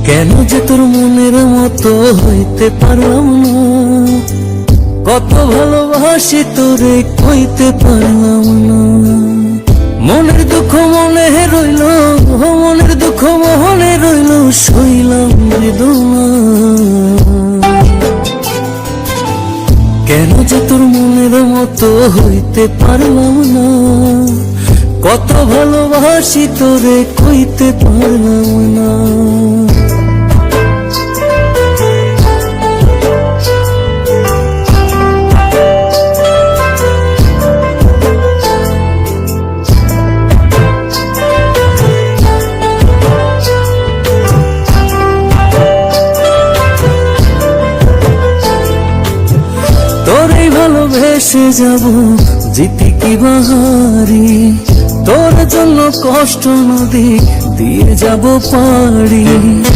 কেন যে তোর মনের মতো হইতে পারলাম না, কত ভালোবাসি তোরে কইতে পারলাম না। মনের দুঃখ মনে রইল, মনের দুঃখ মনে রইল, সইলাম বেদনা। কেন যে তোর মনের মতো হইতে পারলাম না, কত ভালোবাসি তোরে কইতে পারলাম না। তোরে ভালোবেসে যাব জিতি কি বাহারি, তোর জন্য কষ্ট নদী দিয়ে যাব পারি।